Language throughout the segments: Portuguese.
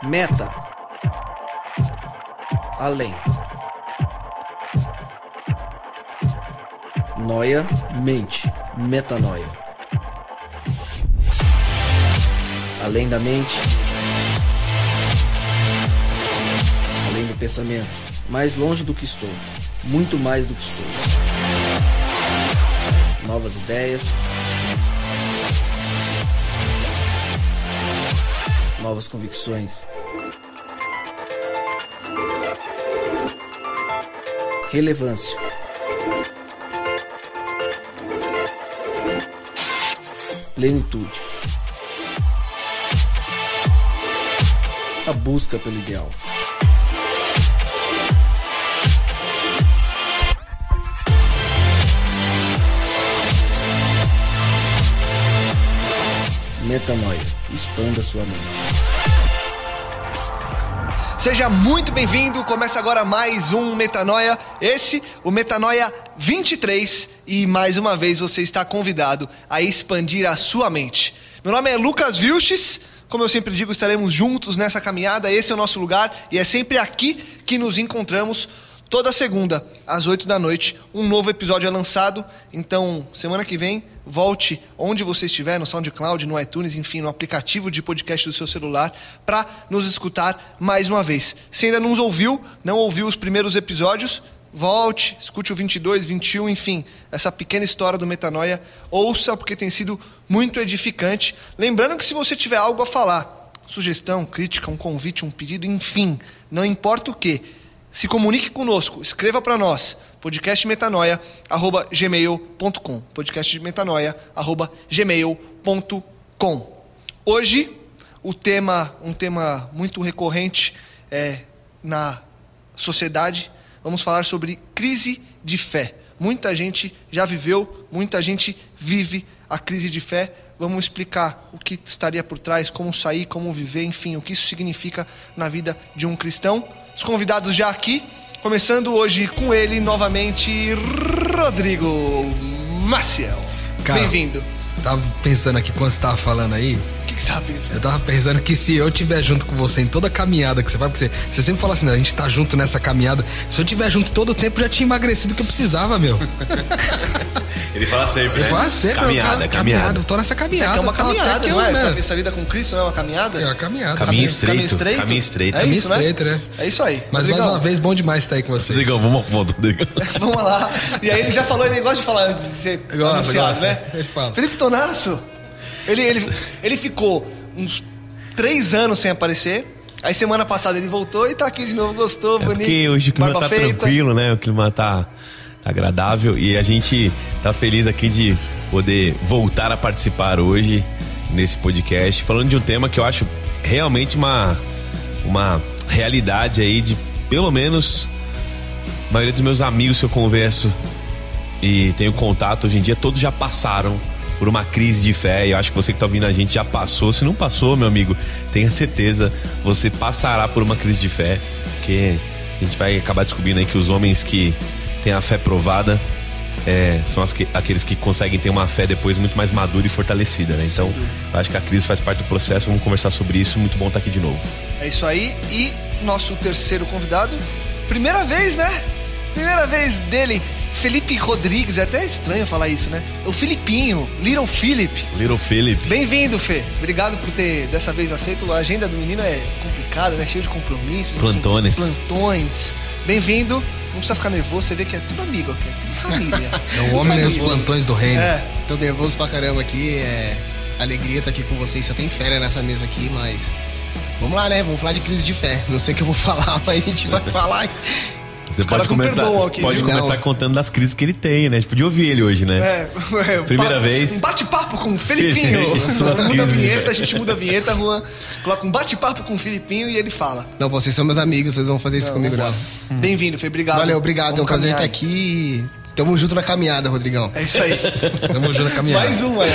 Meta. Além. Noia, mente. Metanoia. Além da mente. Além do pensamento. Mais longe do que estou. Muito mais do que sou. Novas ideias. Novas convicções. Relevância. Plenitude. A busca pelo ideal. Metanoia. Expanda sua mente. Seja muito bem-vindo, começa agora mais um Metanoia, esse, o Metanoia 23, e mais uma vez você está convidado a expandir a sua mente. Meu nome é Lucas Vilches, como eu sempre digo, estaremos juntos nessa caminhada, esse é o nosso lugar, e é sempre aqui que nos encontramos. Toda segunda, às 8 da noite, um novo episódio é lançado. Então, semana que vem, volte onde você estiver, no SoundCloud, no iTunes, enfim, no aplicativo de podcast do seu celular, para nos escutar mais uma vez. Se ainda não ouviu os primeiros episódios, volte, escute o 22, 21, enfim, essa pequena história do Metanoia, ouça, porque tem sido muito edificante. Lembrando que se você tiver algo a falar, sugestão, crítica, um convite, um pedido, enfim, não importa o que, se comunique conosco, escreva para nós, podcastmetanoia@gmail.com, podcastmetanoia@gmail.com. Hoje, um tema muito recorrente na sociedade, vamos falar sobre crise de fé. Muita gente já viveu, muita gente vive a crise de fé. Vamos explicar o que estaria por trás, como sair, como viver, enfim, o que isso significa na vida de um cristão. Os convidados já aqui, começando hoje com ele novamente, Rodrigo Maciel. Cara, bem-vindo. Tava pensando aqui quando você tava falando aí. O que você tava pensando? Eu tava pensando que se eu tiver junto com você em toda a caminhada que você vai, porque você sempre fala assim, né, a gente tá junto nessa caminhada. Se eu tiver junto todo o tempo, eu já tinha emagrecido o que eu precisava, meu. Ele fala sempre, Ele fala sempre, caminhada. Eu tô nessa caminhada. É uma caminhada, não é? Né? Essa vida com Cristo não é uma caminhada? É uma caminhada. Caminho estreito. Caminho estreito, né? É isso aí. Mas Rodrigão, mais uma vez, bom demais estar aí com vocês. Rodrigão, vamos ao ponto, Rodrigão. Vamos lá. E aí ele já falou, ele gosta de falar antes de ser anunciado, né? Ele fala. Felipe Tonasso, ele ficou uns 3 anos sem aparecer. Aí semana passada ele voltou e tá aqui de novo, gostou, bonito. Porque hoje o clima tá tranquilo, né? O clima tá agradável e a gente tá feliz aqui de poder voltar a participar hoje nesse podcast, falando de um tema que eu acho realmente uma realidade aí de, pelo menos, a maioria dos meus amigos que eu converso e tenho contato hoje em dia, todos já passaram por uma crise de fé. E eu acho que você que tá ouvindo a gente já passou. Se não passou, meu amigo, tenha certeza, você passará por uma crise de fé, porque a gente vai acabar descobrindo aí que os homens que têm a fé provada são aqueles que conseguem ter uma fé depois muito mais madura e fortalecida, né? Então, eu acho que a crise faz parte do processo. Vamos conversar sobre isso. Muito bom estar aqui de novo. É isso aí. E nosso terceiro convidado, primeira vez, né? Primeira vez dele, Felipe Rodrigues. É até estranho falar isso, né? O Filipinho, Little Philip. Little Philip. Bem-vindo, Fê. Obrigado por ter dessa vez aceito. A agenda do menino é complicada, né? Cheio de compromissos. Plantões. Bem-vindo. Não precisa ficar nervoso, você vê que é tudo amigo aqui, é tudo família. É o homem dos plantões do reino. Tô nervoso pra caramba aqui, alegria estar aqui com vocês, só tem fé nessa mesa aqui, mas vamos lá, né? Vamos falar de crise de fé. Não sei o que eu vou falar, mas a gente vai falar. Você pode começar contando das crises que ele tem, né? A gente podia ouvir ele hoje, né? Primeira vez. Um bate-papo com o Felipinho. A gente muda a vinheta, Juan. Coloca um bate-papo com o Felipinho e ele fala. Não, vocês são meus amigos, vocês vão fazer isso comigo, não. Bem-vindo, Fê. Obrigado. Valeu, obrigado. É um prazer estar aqui. Tamo junto na caminhada, Rodrigão. É isso aí. Tamo junto na caminhada.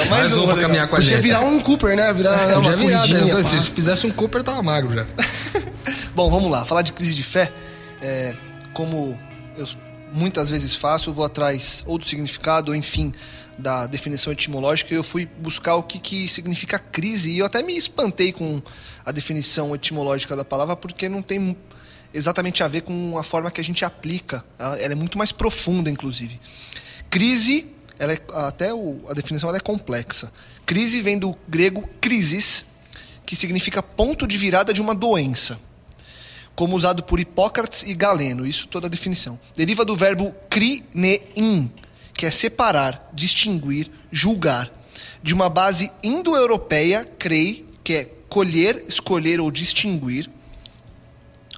Mais um pra caminhar com a gente. Podia virar um Cooper, né? Virar uma corridinha. Se fizesse um Cooper, tava magro já. Bom, vamos lá. Falar de crise de fé. Como eu muitas vezes faço, eu vou atrás ou do significado, ou enfim, da definição etimológica, eu fui buscar o que significa crise, e eu até me espantei com a definição etimológica da palavra, porque não tem exatamente a ver com a forma que a gente aplica. Ela é muito mais profunda, inclusive. Crise, a definição ela é complexa. Crise vem do grego crisis, que significa ponto de virada de uma doença, como usado por Hipócrates e Galeno. Isso toda a definição. Deriva do verbo krinein, que é separar, distinguir, julgar, de uma base indo-europeia, krei, que é colher, escolher ou distinguir.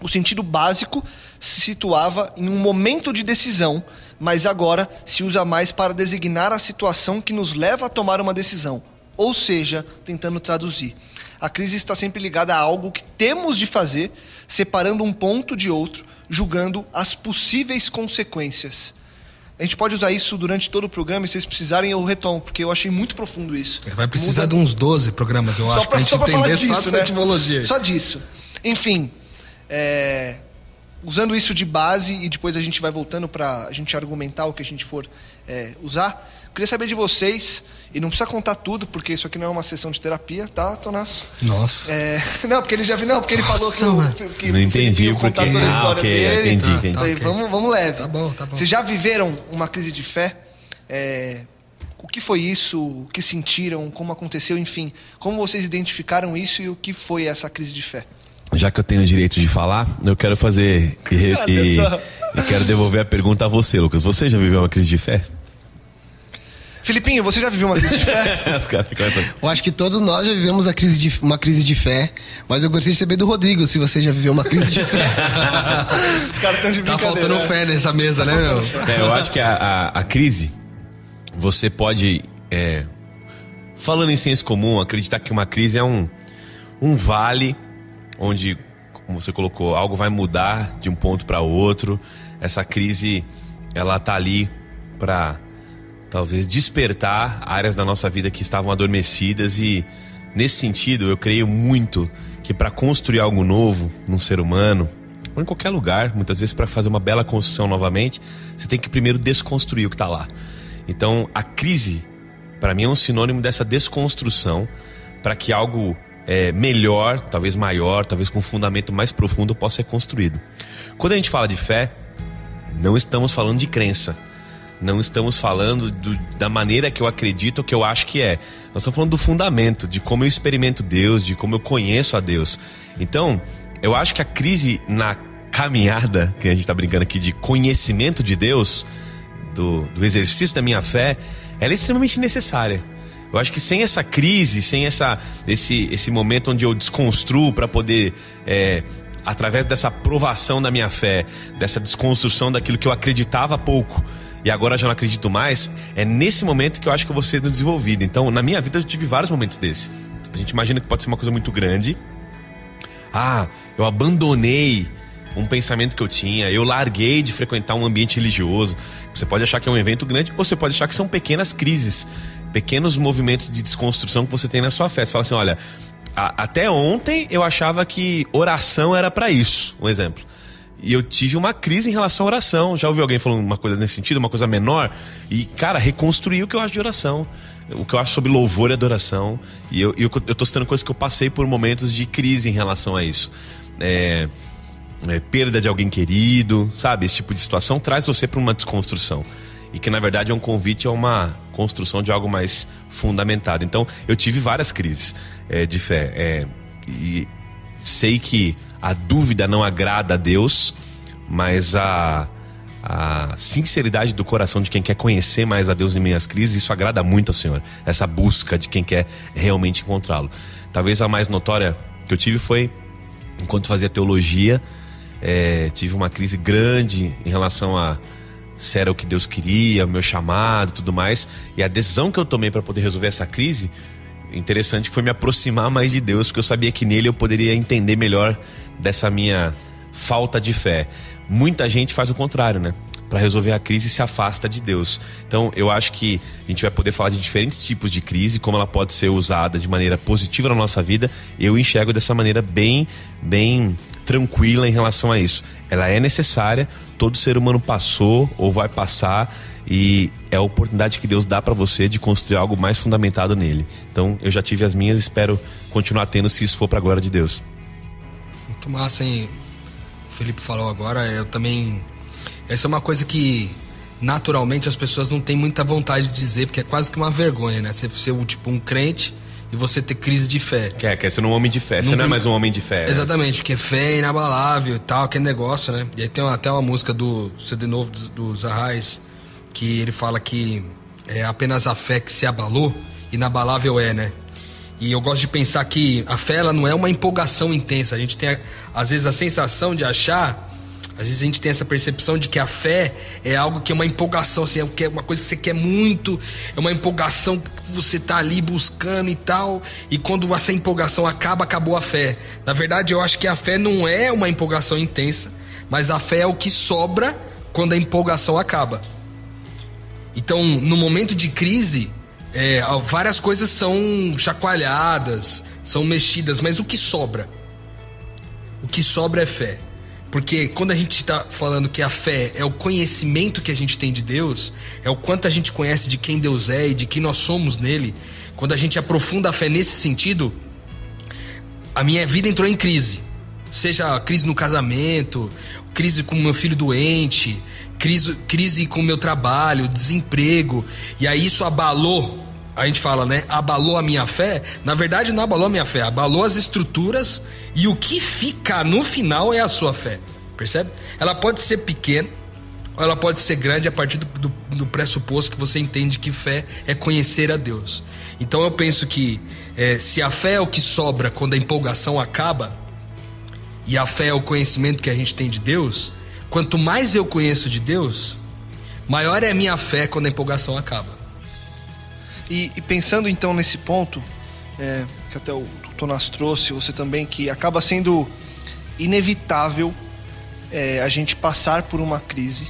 O sentido básico se situava em um momento de decisão, mas agora se usa mais para designar a situação que nos leva a tomar uma decisão, ou seja, tentando traduzir. A crise está sempre ligada a algo que temos de fazer, separando um ponto de outro, julgando as possíveis consequências. A gente pode usar isso durante todo o programa, e se vocês precisarem eu retomo, porque eu achei muito profundo isso. Vai precisar de uns 12 programas, eu acho, pra gente entender só essa etimologia. Só disso. Enfim, usando isso de base, e depois a gente vai voltando pra gente argumentar o que a gente for usar, eu queria saber de vocês, e não precisa contar tudo, porque isso aqui não é uma sessão de terapia, tá, Tonasso? Nossa. Não, porque ele já viu, não, porque ele falou que não entendi porque toda a história dele. Entendi. Falei, vamos leve. Tá bom. Vocês já viveram uma crise de fé? O que foi isso? O que sentiram? Como aconteceu? Enfim, como vocês identificaram isso e o que foi essa crise de fé? Já que eu tenho o direito de falar, eu quero fazer e quero devolver a pergunta a você, Lucas. Você já viveu uma crise de fé? Filipinho, você já viveu uma crise de fé? Eu acho que todos nós já vivemos uma crise de fé, mas eu gostaria de saber do Rodrigo se você já viveu uma crise de fé. Os caras estão de brincadeira. Tá faltando fé nessa mesa, né, meu? Eu acho que a crise, você pode, falando em senso comum, acreditar que uma crise é um vale onde, como você colocou, algo vai mudar de um ponto para outro. Essa crise, ela tá ali para talvez despertar áreas da nossa vida que estavam adormecidas, e nesse sentido eu creio muito que para construir algo novo num ser humano, ou em qualquer lugar, muitas vezes para fazer uma bela construção novamente, você tem que primeiro desconstruir o que está lá. Então a crise, para mim, é um sinônimo dessa desconstrução, para que algo melhor, talvez maior, talvez com um fundamento mais profundo possa ser construído. Quando a gente fala de fé, não estamos falando de crença. Não estamos falando da maneira que eu acredito ou que eu acho que é. Nós estamos falando do fundamento, de como eu experimento Deus, de como eu conheço a Deus. Então, eu acho que a crise na caminhada, que a gente está brincando aqui, de conhecimento de Deus, do exercício da minha fé, ela é extremamente necessária. Eu acho que sem essa crise, sem esse momento onde eu desconstruo para poder, através dessa provação da minha fé, dessa desconstrução daquilo que eu acreditava há pouco, e agora já não acredito mais, é nesse momento que eu acho que eu vou ser desenvolvido. Então, na minha vida eu tive vários momentos desses. A gente imagina que pode ser uma coisa muito grande. Eu abandonei um pensamento que eu tinha, eu larguei de frequentar um ambiente religioso. Você pode achar que é um evento grande, ou você pode achar que são pequenas crises, pequenos movimentos de desconstrução que você tem na sua fé. Você fala assim, olha, até ontem eu achava que oração era para isso, um exemplo. E eu tive uma crise em relação à oração. Já ouvi alguém falando uma coisa nesse sentido, uma coisa menor? E, cara, reconstruí o que eu acho de oração, o que eu acho sobre louvor e adoração. E eu tô citando coisas que eu passei por momentos de crise em relação a isso. Perda de alguém querido, sabe? Esse tipo de situação traz você para uma desconstrução. E que, na verdade, é um convite a uma construção de algo mais fundamentado. Então, eu tive várias crises de fé. E sei que a dúvida não agrada a Deus, mas a sinceridade do coração de quem quer conhecer mais a Deus em meio às crises, isso agrada muito ao Senhor. Essa busca de quem quer realmente encontrá-lo. Talvez a mais notória que eu tive foi enquanto fazia teologia. Tive uma crise grande em relação a se era o que Deus queria, o meu chamado e tudo mais. E a decisão que eu tomei para poder resolver essa crise, interessante, foi me aproximar mais de Deus, porque eu sabia que nele eu poderia entender melhor dessa minha falta de fé. Muita gente faz o contrário, né? Para resolver a crise se afasta de Deus. Então eu acho que a gente vai poder falar de diferentes tipos de crise, como ela pode ser usada de maneira positiva na nossa vida. Eu enxergo dessa maneira bem tranquila em relação a isso. Ela é necessária, todo ser humano passou ou vai passar, e é a oportunidade que Deus dá para você de construir algo mais fundamentado nele. Então eu já tive as minhas, espero continuar tendo, se isso for para a glória de Deus. Muito massa, hein? O Felipe falou agora, eu também... Essa é uma coisa que naturalmente as pessoas não têm muita vontade de dizer, porque é quase que uma vergonha, né? Você ser tipo um crente e você ter crise de fé. Quer ser um homem de fé, você não é mais um homem de fé. Exatamente, porque fé é inabalável e tal, aquele negócio, né? E aí tem até uma música do CD novo dos Arraiz, que ele fala que é apenas a fé que se abalou, inabalável é, né? E eu gosto de pensar que a fé, ela não é uma empolgação intensa. A gente tem, às vezes, a sensação de achar... Às vezes a gente tem essa percepção de que a fé é algo que é uma empolgação, assim, é uma coisa que você quer muito, é uma empolgação que você tá ali buscando e tal, e quando essa empolgação acabou a fé. Na verdade, eu acho que a fé não é uma empolgação intensa, mas a fé é o que sobra quando a empolgação acaba. Então, no momento de crise, várias coisas são chacoalhadas, são mexidas, mas o que sobra? O que sobra é fé. Porque quando a gente está falando que a fé é o conhecimento que a gente tem de Deus, é o quanto a gente conhece de quem Deus é e de quem nós somos nele, quando a gente aprofunda a fé nesse sentido, a minha vida entrou em crise. Seja crise no casamento, crise com o meu filho doente, crise com o meu trabalho, desemprego, e aí isso abalou, a gente fala, né? Abalou a minha fé. Na verdade, não abalou a minha fé, abalou as estruturas, e o que fica no final é a sua fé. Percebe? Ela pode ser pequena, ou ela pode ser grande a partir do pressuposto que você entende que fé é conhecer a Deus. Então eu penso que se a fé é o que sobra quando a empolgação acaba, e a fé é o conhecimento que a gente tem de Deus, quanto mais eu conheço de Deus, maior é a minha fé quando a empolgação acaba. E pensando então nesse ponto, que até o Tonas trouxe, você também, que acaba sendo inevitável a gente passar por uma crise,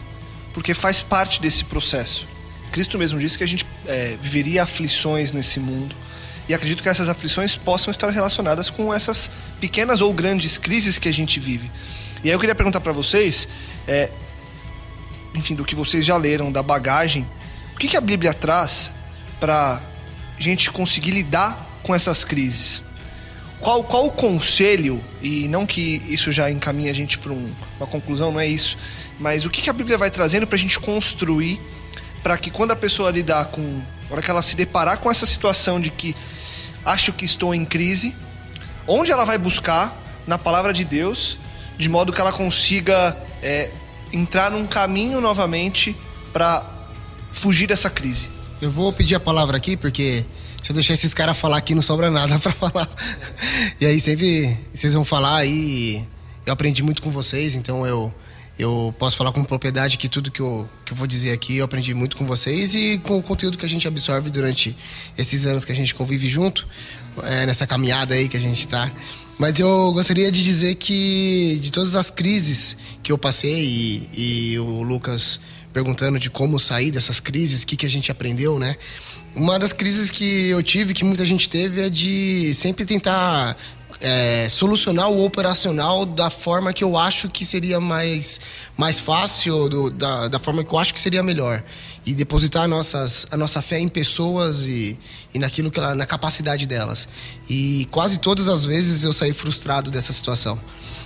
porque faz parte desse processo. Cristo mesmo disse que a gente viveria aflições nesse mundo, e acredito que essas aflições possam estar relacionadas com essas pequenas ou grandes crises que a gente vive. E aí eu queria perguntar para vocês, enfim, do que vocês já leram, da bagagem, o que a Bíblia traz para a gente conseguir lidar com essas crises? Qual o conselho, e não que isso já encaminhe a gente para uma conclusão, não é isso, mas o que a Bíblia vai trazendo para a gente construir, para que quando a pessoa lidar com, na hora que ela se deparar com essa situação de que acho que estou em crise, onde ela vai buscar na palavra de Deus, de modo que ela consiga entrar num caminho novamente para fugir dessa crise? Eu vou pedir a palavra aqui, porque se eu deixar esses caras falar aqui, não sobra nada pra falar. E aí sempre vocês vão falar aí, eu aprendi muito com vocês, então eu posso falar com propriedade que tudo que eu vou dizer aqui, eu aprendi muito com vocês e com o conteúdo que a gente absorve durante esses anos que a gente convive junto, nessa caminhada aí que a gente tá. Mas eu gostaria de dizer que de todas as crises que eu passei, e o Lucas perguntando de como sair dessas crises, o que a gente aprendeu, né? Uma das crises que eu tive, que muita gente teve, é de sempre tentar solucionar o operacional da forma que eu acho que seria mais fácil, da forma que eu acho que seria melhor. E depositar a nossa fé em pessoas e naquilo na capacidade delas. E quase todas as vezes eu saí frustrado dessa situação.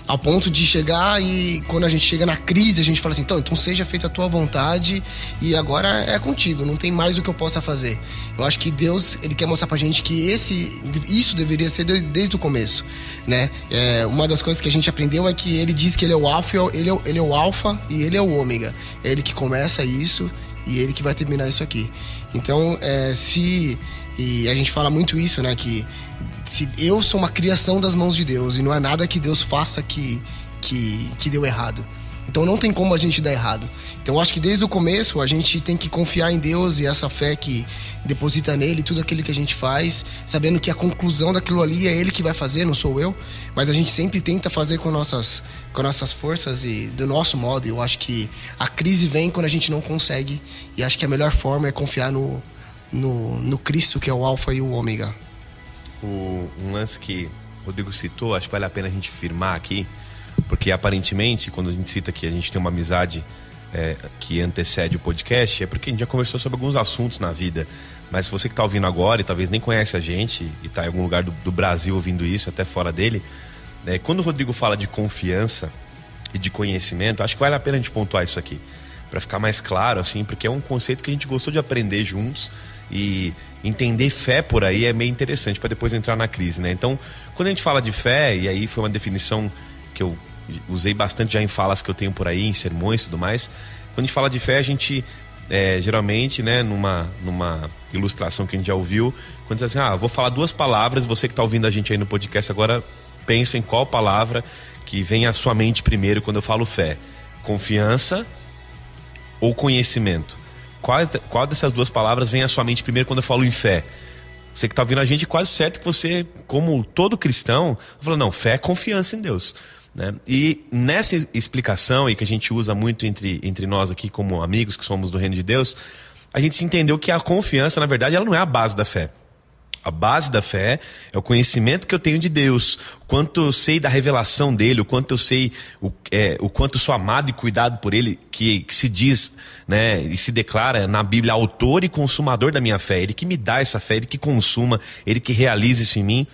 Ao ponto de chegar e quando a gente chega na crise, a gente fala assim, então seja feita a tua vontade e agora é contigo, não tem mais o que eu possa fazer. Eu acho que Deus, Ele quer mostrar pra gente que isso deveria ser desde o começo, né? Uma das coisas que a gente aprendeu é que Ele diz que Ele é o alfa, ele é o alfa e Ele é o ômega. É Ele que começa isso e Ele que vai terminar isso aqui. Então, e a gente fala muito isso, né? Que se eu sou uma criação das mãos de Deus e não é nada que Deus faça que deu errado. Então não tem como a gente dar errado. Então eu acho que desde o começo a gente tem que confiar em Deus e essa fé que deposita nele, tudo aquilo que a gente faz, sabendo que a conclusão daquilo ali é Ele que vai fazer, não sou eu. Mas a gente sempre tenta fazer com nossas forças e do nosso modo. Eu acho que a crise vem quando a gente não consegue. E acho que a melhor forma é confiar no Cristo, que é o alfa e o ômega. Um lance que o Rodrigo citou, acho que vale a pena a gente firmar aqui, Porque aparentemente, quando a gente cita que a gente tem uma amizade que antecede o podcast, é porque a gente já conversou sobre alguns assuntos na vida. Mas se você que está ouvindo agora e talvez nem conhece a gente e está em algum lugar do Brasil ouvindo isso, até fora dele, quando o Rodrigo fala de confiança e de conhecimento, acho que vale a pena a gente pontuar isso aqui, para ficar mais claro, assim, porque é um conceito que a gente gostou de aprender juntos, e entender fé por aí é meio interessante para depois entrar na crise, né? Então, quando a gente fala de fé, e aí foi uma definição que eu usei bastante já em falas que eu tenho por aí, em sermões e tudo mais, quando a gente fala de fé, a gente geralmente, né, numa ilustração que a gente já ouviu, quando diz assim, vou falar 2 palavras, você que está ouvindo a gente aí no podcast agora, pensa em qual palavra que vem à sua mente primeiro quando eu falo fé: confiança ou conhecimento? Qual dessas 2 palavras vem à sua mente primeiro quando eu falo em fé? Você que está ouvindo a gente, quase certo que você, como todo cristão, fala, não, fé é confiança em Deus, né? E nessa explicação, e que a gente usa muito entre nós aqui como amigos que somos do reino de Deus, a gente entendeu que a confiança, na verdade, ela não é a base da fé. A base da fé é o conhecimento que eu tenho de Deus, o quanto eu sei da revelação dele, o quanto eu sei, o quanto eu sou amado e cuidado por ele, que se diz, né, e se declara na Bíblia autor e consumador da minha fé. Ele que me dá essa fé, ele que consuma, ele que realiza isso em mim.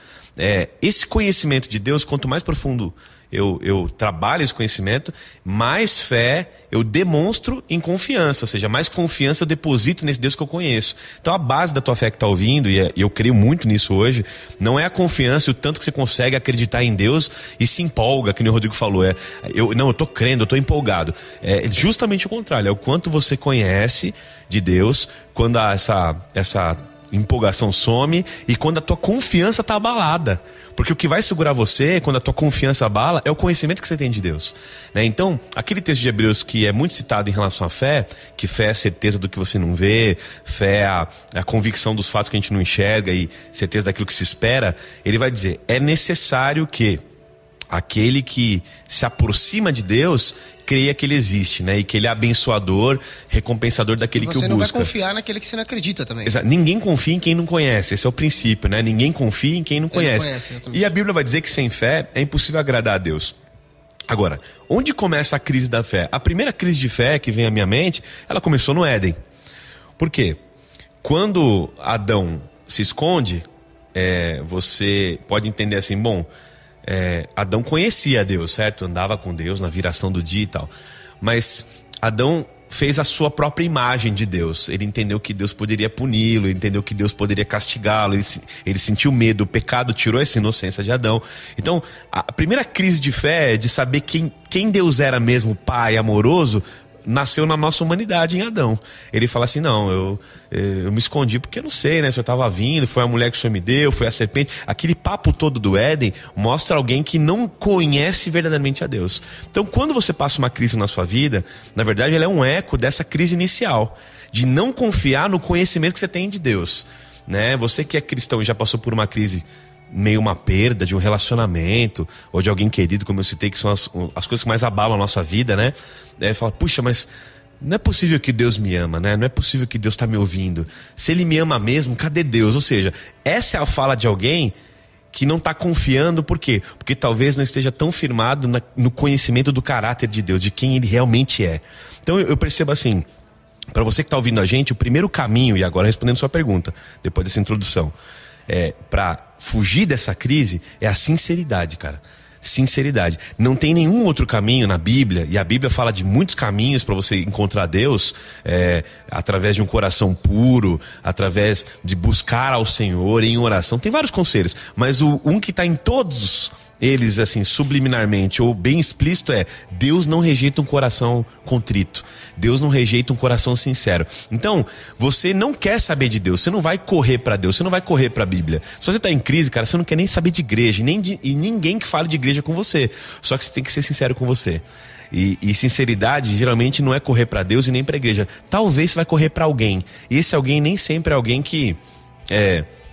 Esse conhecimento de Deus, quanto mais profundo eu trabalho esse conhecimento, mais fé eu demonstro em confiança, ou seja, mais confiança eu deposito nesse Deus que eu conheço. Então a base da tua fé que está ouvindo, e eu creio muito nisso hoje, não é a confiança e o tanto que você consegue acreditar em Deus e se empolga, que nem o Rodrigo falou, eu tô crendo, eu tô empolgado. É justamente o contrário, é o quanto você conhece de Deus, quando essa empolgação some e quando a tua confiança está abalada. Porque o que vai segurar você, quando a tua confiança abala, é o conhecimento que você tem de Deus, né? Então, aquele texto de Hebreus que é muito citado em relação à fé, que fé é a certeza do que você não vê, fé é a convicção dos fatos que a gente não enxerga e certeza daquilo que se espera, ele vai dizer, é necessário que aquele que se aproxima de Deus creia que ele existe, né? E que ele é abençoador, recompensador daquele que o busca. Você não vai confiar naquele que você não acredita também. Exato. Ninguém confia em quem não conhece. Esse é o princípio, né? Ninguém confia em quem não conhece. E a Bíblia vai dizer que sem fé é impossível agradar a Deus. Agora, onde começa a crise da fé? A primeira crise de fé que vem à minha mente, ela começou no Éden. Por quê? Quando Adão se esconde, você pode entender assim, bom, Adão conhecia Deus, certo? Andava com Deus na viração do dia e tal. Mas Adão fez a sua própria imagem de Deus. Ele entendeu que Deus poderia puni-lo, ele entendeu que Deus poderia castigá-lo, ele sentiu medo, o pecado tirou essa inocência de Adão. Então, a primeira crise de fé é de saber quem Deus era mesmo, Pai amoroso, nasceu na nossa humanidade em Adão. Ele fala assim, não, eu me escondi porque eu não sei, né? O senhor estava vindo, foi a mulher que o senhor me deu, foi a serpente. Aquele papo todo do Éden mostra alguém que não conhece verdadeiramente a Deus. Então, quando você passa uma crise na sua vida, na verdade ela é um eco dessa crise inicial, de não confiar no conhecimento que você tem de Deus, né? Você que é cristão e já passou por uma crise, meio uma perda de um relacionamento ou de alguém querido, como eu citei, que são as coisas que mais abalam a nossa vida, né? Fala, puxa, mas não é possível que Deus me ama, né? Não é possível que Deus está me ouvindo. Se Ele me ama mesmo, cadê Deus? Ou seja, essa é a fala de alguém que não está confiando, por quê? Porque talvez não esteja tão firmado no conhecimento do caráter de Deus, de quem Ele realmente é. Então eu percebo assim, para você que está ouvindo a gente, o primeiro caminho, e agora respondendo sua pergunta, depois dessa introdução, para fugir dessa crise é a sinceridade, cara. Sinceridade. Não tem nenhum outro caminho na Bíblia, e a Bíblia fala de muitos caminhos para você encontrar Deus, através de um coração puro, através de buscar ao Senhor em oração. Tem vários conselhos, mas um que está em todos eles, assim, subliminarmente ou bem explícito, Deus não rejeita um coração contrito. Deus não rejeita um coração sincero. Então, você não quer saber de Deus, você não vai correr para Deus, você não vai correr para a Bíblia. Se você está em crise, cara, você não quer nem saber de igreja, e ninguém que fale de igreja com você. Só que você tem que ser sincero com você. E sinceridade geralmente não é correr para Deus e nem para a igreja. Talvez você vai correr para alguém. E esse alguém nem sempre é alguém que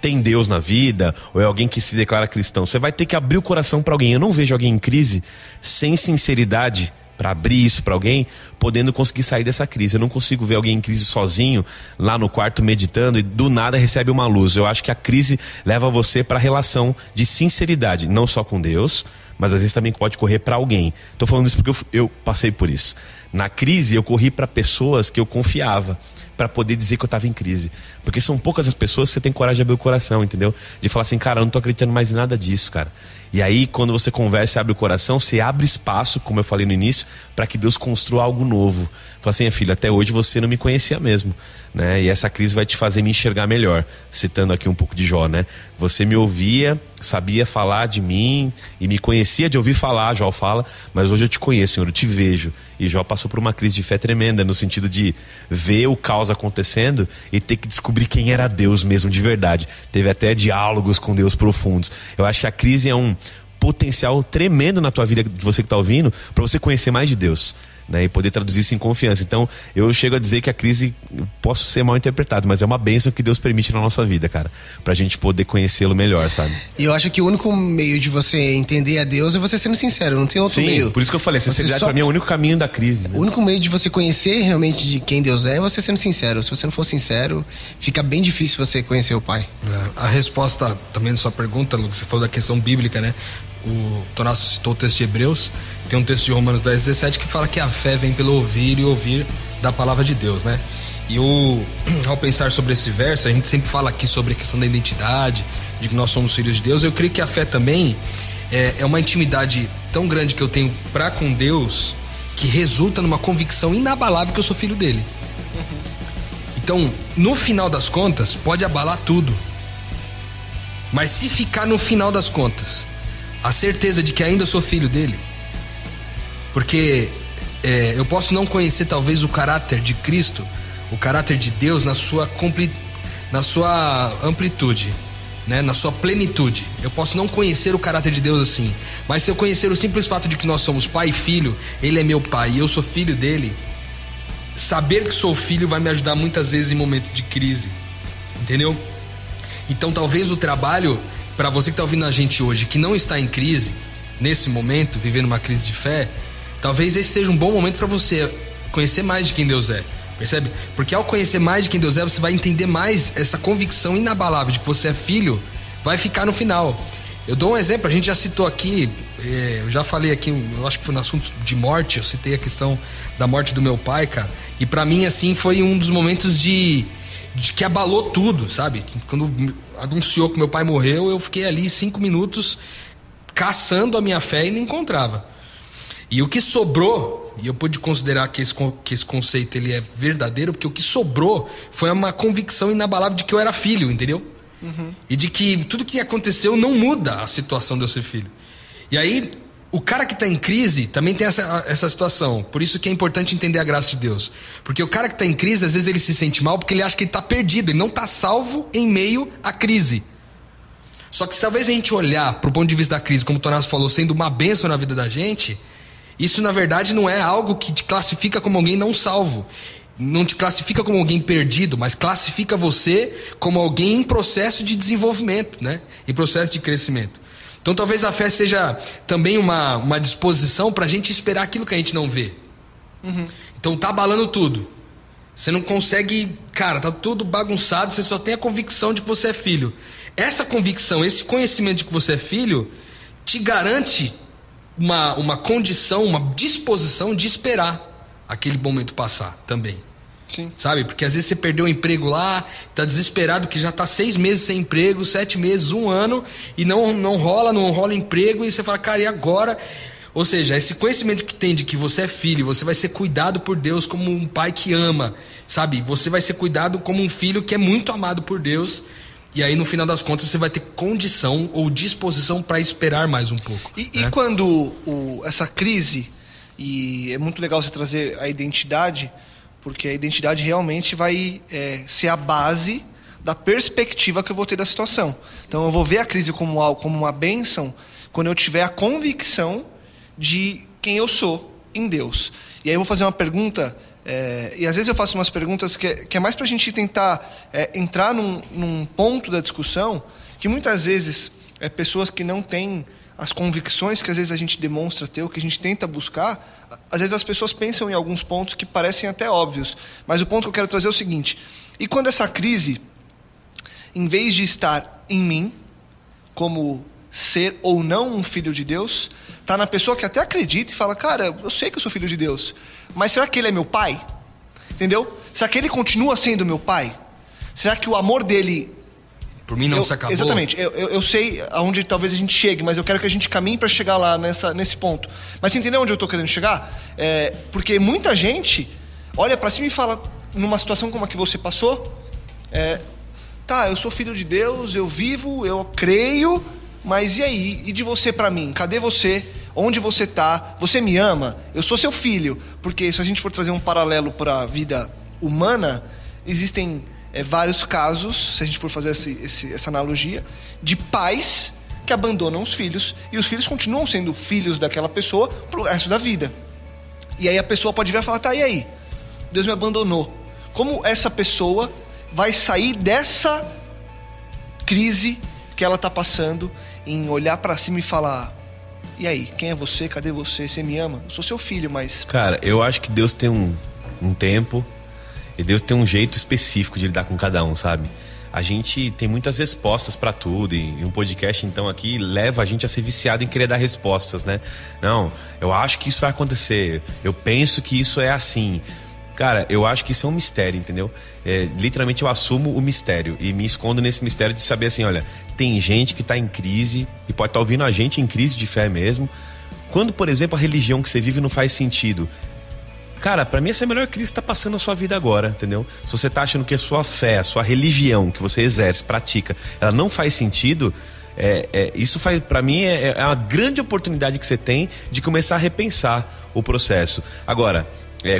tem Deus na vida, ou é alguém que se declara cristão. Você vai ter que abrir o coração para alguém. Eu não vejo alguém em crise sem sinceridade para abrir isso para alguém, podendo conseguir sair dessa crise. Eu não consigo ver alguém em crise sozinho, lá no quarto meditando, e do nada recebe uma luz. Eu acho que a crise leva você para a relação de sinceridade, não só com Deus, mas às vezes também pode correr para alguém. Tô falando isso porque eu passei por isso. Na crise eu corri para pessoas que eu confiava, para poder dizer que eu tava em crise. Porque são poucas as pessoas que você tem coragem de abrir o coração, entendeu? De falar assim, cara, eu não tô acreditando mais em nada disso, cara. E aí, quando você conversa e abre o coração, você abre espaço, como eu falei no início, para que Deus construa algo novo. Fala assim, filho, até hoje você não me conhecia mesmo, né? E essa crise vai te fazer me enxergar melhor. Citando aqui um pouco de Jó, né? Você me ouvia, sabia falar de mim e me conhecia de ouvir falar, Jó fala, mas hoje eu te conheço, Senhor, eu te vejo. E Jó passou por uma crise de fé tremenda, no sentido de ver o caos acontecendo e ter que descobrir quem era Deus mesmo de verdade. Teve até diálogos com Deus profundos. Eu acho que a crise é um potencial tremendo na tua vida, de você que está ouvindo, para você conhecer mais de Deus, né, e poder traduzir isso em confiança. Então eu chego a dizer que a crise, posso ser mal interpretado, mas é uma bênção que Deus permite na nossa vida, cara, pra gente poder conhecê-lo melhor, sabe? E eu acho que o único meio de você entender a Deus é você sendo sincero, não tem outro meio. Por isso que eu falei, sinceridade pra mim é o único caminho da crise, né? O único meio de você conhecer realmente de quem Deus é você sendo sincero. Se você não for sincero, fica bem difícil você conhecer o Pai. A resposta também da sua pergunta, Lucas, você falou da questão bíblica, né? O Tonasso citou o texto de Hebreus, tem um texto de Romanos 10:17 que fala que a fé vem pelo ouvir e ouvir da palavra de Deus, né? E ao pensar sobre esse verso, a gente sempre fala aqui sobre a questão da identidade, de que nós somos filhos de Deus. Eu creio que a fé também é uma intimidade tão grande que eu tenho para com Deus, que resulta numa convicção inabalável que eu sou filho dele. Então, no final das contas, pode abalar tudo, mas se ficar no final das contas a certeza de que ainda sou filho dele, porque eu posso não conhecer talvez o caráter de Cristo, o caráter de Deus na sua amplitude, né? Na sua plenitude. Eu posso não conhecer o caráter de Deus assim, mas se eu conhecer o simples fato de que nós somos pai e filho, ele é meu pai e eu sou filho dele, saber que sou filho vai me ajudar muitas vezes em momentos de crise, entendeu? Então talvez o trabalho para você que está ouvindo a gente hoje, que não está em crise, nesse momento, vivendo uma crise de fé, talvez esse seja um bom momento para você conhecer mais de quem Deus é, percebe? Porque ao conhecer mais de quem Deus é, você vai entender mais essa convicção inabalável de que você é filho, vai ficar no final. Eu dou um exemplo, a gente já citou aqui, eu já falei aqui, eu acho que foi no assunto de morte, eu citei a questão da morte do meu pai, cara, e para mim, assim, foi um dos momentos de que abalou tudo, sabe? Quando anunciou que meu pai morreu, eu fiquei ali 5 minutos caçando a minha fé e não encontrava. E o que sobrou, e eu pude considerar que esse conceito ele é verdadeiro, porque o que sobrou foi uma convicção inabalável de que eu era filho, entendeu? E de que tudo que aconteceu não muda a situação de eu ser filho. E aí, o cara que está em crise também tem essa situação. Por isso que é importante entender a graça de Deus. Porque o cara que está em crise, às vezes ele se sente mal porque ele acha que ele está perdido, ele não está salvo em meio à crise. Só que se talvez a gente olhar para o ponto de vista da crise, como o Tonasso falou, sendo uma bênção na vida da gente, isso na verdade não é algo que te classifica como alguém não salvo. Não te classifica como alguém perdido, mas classifica você como alguém em processo de desenvolvimento, né? Em processo de crescimento. Então talvez a fé seja também uma disposição para a gente esperar aquilo que a gente não vê. Então tá abalando tudo. Você não consegue, cara, tá tudo bagunçado, você só tem a convicção de que você é filho. Essa convicção, esse conhecimento de que você é filho, te garante uma condição, uma disposição de esperar aquele momento passar também. Sim. Sabe? Porque às vezes você perdeu o emprego lá, tá desesperado, que já tá 6 meses sem emprego, 7 meses, 1 ano, e não rola emprego, e você fala, cara, e agora? Ou seja, esse conhecimento que tem de que você é filho, você vai ser cuidado por Deus como um pai que ama, sabe? Você vai ser cuidado como um filho que é muito amado por Deus, e aí no final das contas você vai ter condição ou disposição para esperar mais um pouco. E quando essa crise, e é muito legal você trazer a identidade, porque a identidade realmente vai ser a base da perspectiva que eu vou ter da situação. Então eu vou ver a crise como algo, como uma bênção, quando eu tiver a convicção de quem eu sou em Deus. E aí eu vou fazer uma pergunta, e às vezes eu faço umas perguntas que é mais para a gente tentar entrar num ponto da discussão, que muitas vezes pessoas que não têm as convicções que às vezes a gente demonstra ter, o que a gente tenta buscar, às vezes as pessoas pensam em alguns pontos que parecem até óbvios, mas o ponto que eu quero trazer é o seguinte: e quando essa crise, em vez de estar em mim, como ser ou não um filho de Deus tá na pessoa que até acredita e fala, cara, eu sei que eu sou filho de Deus, mas será que ele é meu pai? Entendeu? Será que ele continua sendo meu pai? Será que o amor dele... Por mim não se acabou? Exatamente. Eu sei aonde talvez a gente chegue, mas eu quero que a gente caminhe para chegar lá nesse ponto. Mas você entendeu onde eu tô querendo chegar? Porque muita gente olha para cima e fala, numa situação como a que você passou, tá, eu sou filho de Deus, eu vivo, eu creio, mas e aí? E de você para mim? Cadê você? Onde você tá? Você me ama? Eu sou seu filho. Porque se a gente for trazer um paralelo para a vida humana, existem vários casos, se a gente for fazer essa analogia, de pais que abandonam os filhos e os filhos continuam sendo filhos daquela pessoa pro resto da vida. E aí a pessoa pode vir e falar, tá, e aí? Deus me abandonou. Como essa pessoa vai sair dessa crise que ela tá passando em olhar para cima e falar, e aí, quem é você? Cadê você? Você me ama? Eu sou seu filho, mas... Cara, eu acho que Deus tem um tempo e Deus tem um jeito específico de lidar com cada um, sabe? A gente tem muitas respostas pra tudo e um podcast, então, aqui leva a gente a ser viciado em querer dar respostas, né? Não, eu acho que isso vai acontecer, eu penso que isso é assim. Cara, eu acho que isso é um mistério, entendeu? Literalmente eu assumo o mistério e me escondo nesse mistério de saber assim, olha, tem gente que tá em crise e pode estar ouvindo a gente em crise de fé mesmo. Quando, por exemplo, a religião que você vive não faz sentido, cara, pra mim essa é a melhor crise que tá passando na sua vida agora, entendeu? Se você tá achando que a sua fé, a sua religião que você exerce, pratica, ela não faz sentido, isso faz, pra mim é uma grande oportunidade que você tem de começar a repensar o processo. Agora,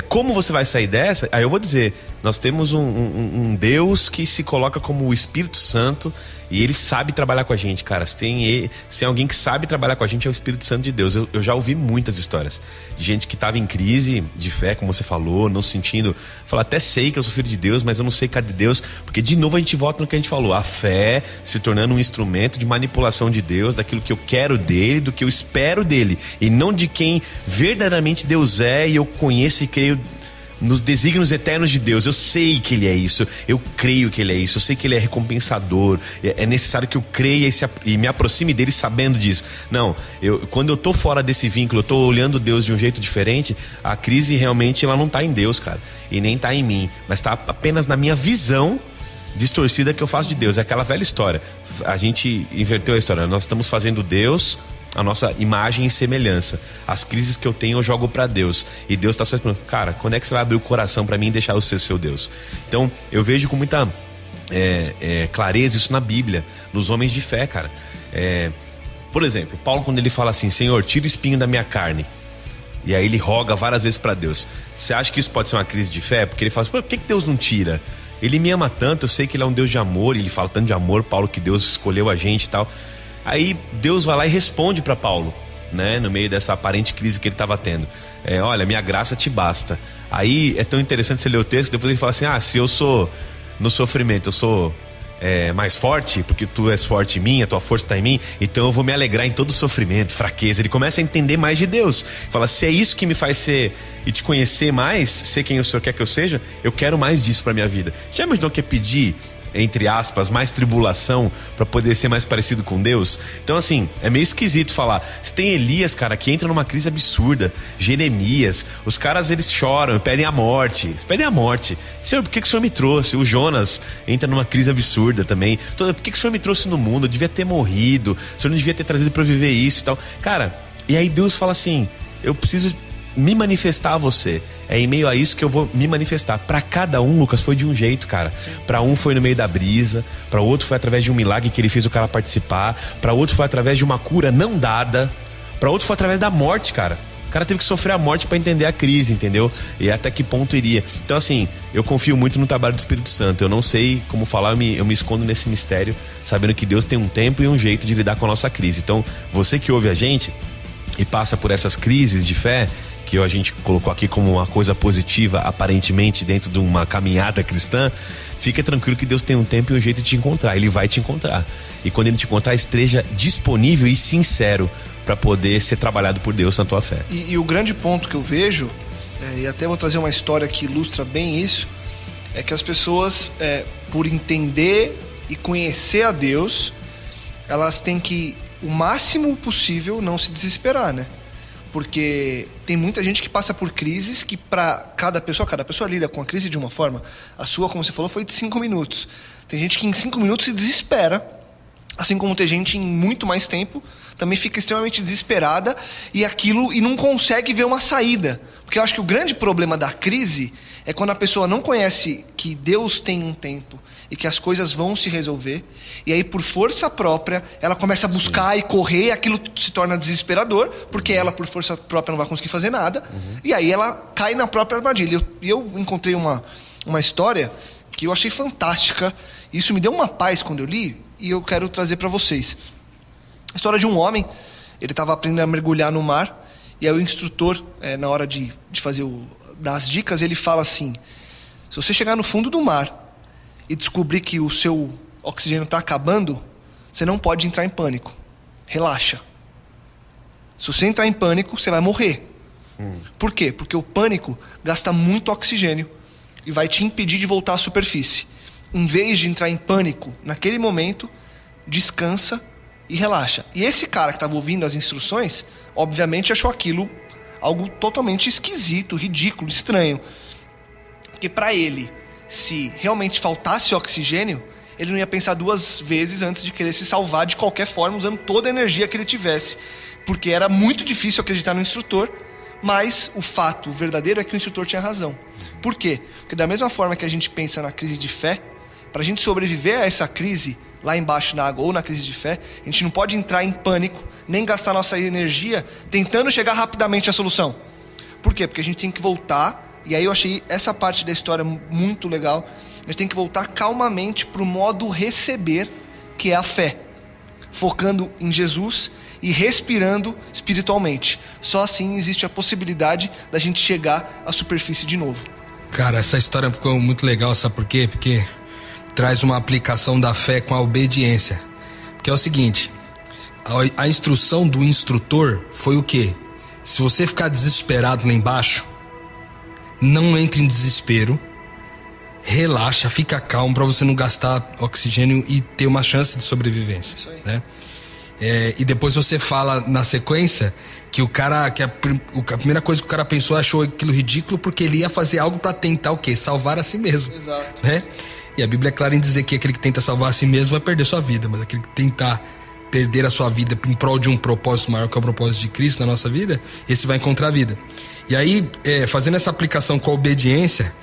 como você vai sair dessa? Aí eu vou dizer, nós temos um Deus que se coloca como o Espírito Santo e ele sabe trabalhar com a gente, cara. Se tem alguém que sabe trabalhar com a gente, é o Espírito Santo de Deus. Eu já ouvi muitas histórias de gente que estava em crise de fé, como você falou, não se sentindo, fala, até sei que eu sou filho de Deus, mas eu não sei cadê Deus, porque de novo a gente volta no que a gente falou, a fé se tornando um instrumento de manipulação de Deus, daquilo que eu quero dele, do que eu espero dele, e não de quem verdadeiramente Deus é, e eu conheço e creio nos desígnios eternos de Deus. Eu sei que Ele é isso, eu creio que Ele é isso, eu sei que Ele é recompensador, é necessário que eu creia e me aproxime dele sabendo disso. Não, quando eu tô fora desse vínculo, eu tô olhando Deus de um jeito diferente, a crise realmente ela não tá em Deus, cara, e nem tá em mim, mas tá apenas na minha visão distorcida que eu faço de Deus. É aquela velha história, a gente inverteu a história, nós estamos fazendo Deus a nossa imagem e semelhança. As crises que eu tenho eu jogo pra Deus, e Deus tá só esperando, cara, quando é que você vai abrir o coração pra mim e deixar eu ser seu Deus? Então eu vejo com muita clareza isso na Bíblia, nos homens de fé, cara. Por exemplo, Paulo, quando ele fala assim, Senhor, tira o espinho da minha carne, e aí ele roga várias vezes pra Deus, você acha que isso pode ser uma crise de fé? Porque ele fala assim, por que Deus não tira? Ele me ama tanto, eu sei que ele é um Deus de amor, e ele fala tanto de amor, Paulo, que Deus escolheu a gente e tal. Aí Deus vai lá e responde para Paulo, né, no meio dessa aparente crise que ele estava tendo. Olha, minha graça te basta. Aí é tão interessante você ler o texto, depois ele fala assim, se eu sou no sofrimento, eu sou mais forte, porque tu és forte em mim, a tua força está em mim, então eu vou me alegrar em todo sofrimento, fraqueza. Ele começa a entender mais de Deus. Fala, se é isso que me faz ser e te conhecer mais, ser quem o Senhor quer que eu seja, eu quero mais disso para minha vida. Já imaginou que é pedir, entre aspas, mais tribulação para poder ser mais parecido com Deus? Então assim, é meio esquisito falar. Você tem Elias, cara, que entra numa crise absurda, Jeremias, os caras eles choram, pedem a morte, eles pedem a morte. Senhor, por que o Senhor me trouxe? O Jonas entra numa crise absurda também. Por que o Senhor me trouxe no mundo? Eu devia ter morrido, o Senhor não devia ter trazido para viver isso e tal. Cara, e aí Deus fala assim, eu preciso me manifestar a você. É em meio a isso que eu vou me manifestar. Pra cada um, Lucas, foi de um jeito, cara. Pra um foi no meio da brisa, pra outro foi através de um milagre que ele fez o cara participar, pra outro foi através de uma cura não dada, pra outro foi através da morte, cara. O cara teve que sofrer a morte pra entender a crise, entendeu? E até que ponto iria. Então assim, eu confio muito no trabalho do Espírito Santo. Eu não sei como falar, eu me escondo nesse mistério, sabendo que Deus tem um tempo e um jeito de lidar com a nossa crise. Então, você que ouve a gente e passa por essas crises de fé, que a gente colocou aqui como uma coisa positiva, aparentemente, dentro de uma caminhada cristã, fica tranquilo que Deus tem um tempo e um jeito de te encontrar. Ele vai te encontrar. E quando Ele te encontrar, esteja disponível e sincero para poder ser trabalhado por Deus na tua fé. E o grande ponto que eu vejo, e até vou trazer uma história que ilustra bem isso, é que as pessoas, por entender e conhecer a Deus, elas têm que o máximo possível não se desesperar, né? Porque tem muita gente que passa por crises que para cada pessoa lida com a crise de uma forma. A sua, como você falou, foi de 5 minutos. Tem gente que em 5 minutos se desespera, assim como tem gente em muito mais tempo também fica extremamente desesperada e não consegue ver uma saída. Porque eu acho que o grande problema da crise é quando a pessoa não conhece que Deus tem um tempo e que as coisas vão se resolver, e aí por força própria ela começa a buscar e correr, e aquilo se torna desesperador, porque ela por força própria não vai conseguir fazer nada, e aí ela cai na própria armadilha. Eu encontrei uma história que eu achei fantástica, e isso me deu uma paz quando eu li, e eu quero trazer para vocês. A história de um homem, ele estava aprendendo a mergulhar no mar, e aí o instrutor, na hora de fazer dar as dicas, ele fala assim: se você chegar no fundo do mar e descobrir que o seu oxigênio está acabando, você não pode entrar em pânico. Relaxa. Se você entrar em pânico, você vai morrer. Por quê? Porque o pânico gasta muito oxigênio e vai te impedir de voltar à superfície. Em vez de entrar em pânico naquele momento, descansa e relaxa. E esse cara que estava ouvindo as instruções, obviamente achou aquilo algo totalmente esquisito, ridículo, estranho. Porque para ele, se realmente faltasse oxigênio, ele não ia pensar 2 vezes antes de querer se salvar de qualquer forma, usando toda a energia que ele tivesse. Porque era muito difícil acreditar no instrutor, mas o fato verdadeiro é que o instrutor tinha razão. Por quê? Porque da mesma forma que a gente pensa na crise de fé, para a gente sobreviver a essa crise, lá embaixo na água ou na crise de fé, a gente não pode entrar em pânico, nem gastar nossa energia tentando chegar rapidamente à solução. Por quê? Porque a gente tem que voltar, e aí eu achei essa parte da história muito legal, a gente tem que voltar calmamente para o modo receber, que é a fé, focando em Jesus e respirando espiritualmente. Só assim existe a possibilidade da gente chegar à superfície de novo. Cara, essa história ficou muito legal, sabe por quê? Porque traz uma aplicação da fé com a obediência. Porque é o seguinte, a instrução do instrutor foi o quê? Se você ficar desesperado lá embaixo, não entre em desespero, relaxa, fica calmo para você não gastar oxigênio e ter uma chance de sobrevivência, né? E depois você fala na sequência que o cara, que a primeira coisa que o cara pensou, achou aquilo ridículo porque ele ia fazer algo para tentar o quê? Salvar a si mesmo. Exato. Né? E a Bíblia é clara em dizer que aquele que tenta salvar a si mesmo vai perder sua vida, mas aquele que tentar perder a sua vida em prol de um propósito maior, que é o propósito de Cristo na nossa vida, esse vai encontrar a vida. E aí, fazendo essa aplicação com a obediência,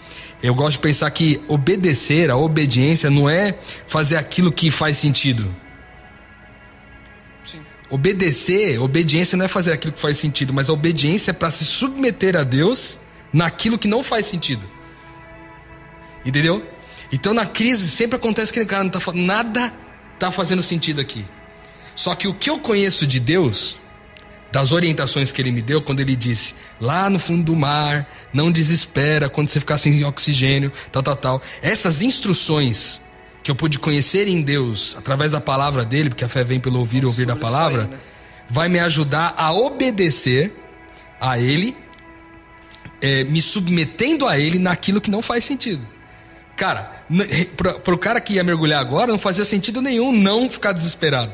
eu gosto de pensar que obedecer, a obediência não é fazer aquilo que faz sentido. Sim. Obediência não é fazer aquilo que faz sentido, mas a obediência é para se submeter a Deus naquilo que não faz sentido. Entendeu? Então na crise sempre acontece que cara, nada tá fazendo sentido aqui. Só que o que eu conheço de Deus, das orientações que Ele me deu, quando Ele disse, lá no fundo do mar, não desespera quando você ficar sem oxigênio, tal. Essas instruções que eu pude conhecer em Deus, através da palavra dEle, porque a fé vem pelo ouvir e ouvir da palavra, vai me ajudar a obedecer a Ele, me submetendo a Ele naquilo que não faz sentido. Cara, pro cara que ia mergulhar agora, não fazia sentido nenhum não ficar desesperado.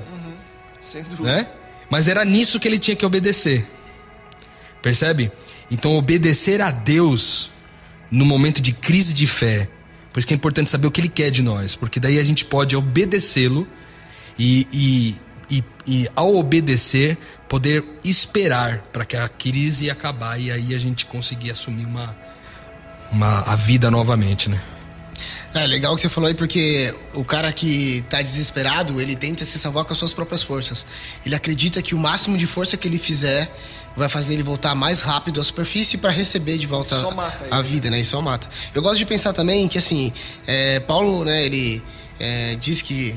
Sem dúvida. Né? Mas era nisso que ele tinha que obedecer. Percebe? Então obedecer a Deus no momento de crise de fé. Por isso que é importante saber o que Ele quer de nós, porque daí a gente pode obedecê-lo e ao obedecer poder esperar para que a crise acabar e aí a gente conseguir assumir a vida novamente, né? É legal que você falou aí, porque o cara que tá desesperado, ele tenta se salvar com as suas próprias forças. Ele acredita que o máximo de força que ele fizer vai fazer ele voltar mais rápido à superfície para receber de volta a vida, né? E só mata. Eu gosto de pensar também que, assim, Paulo, né, ele diz que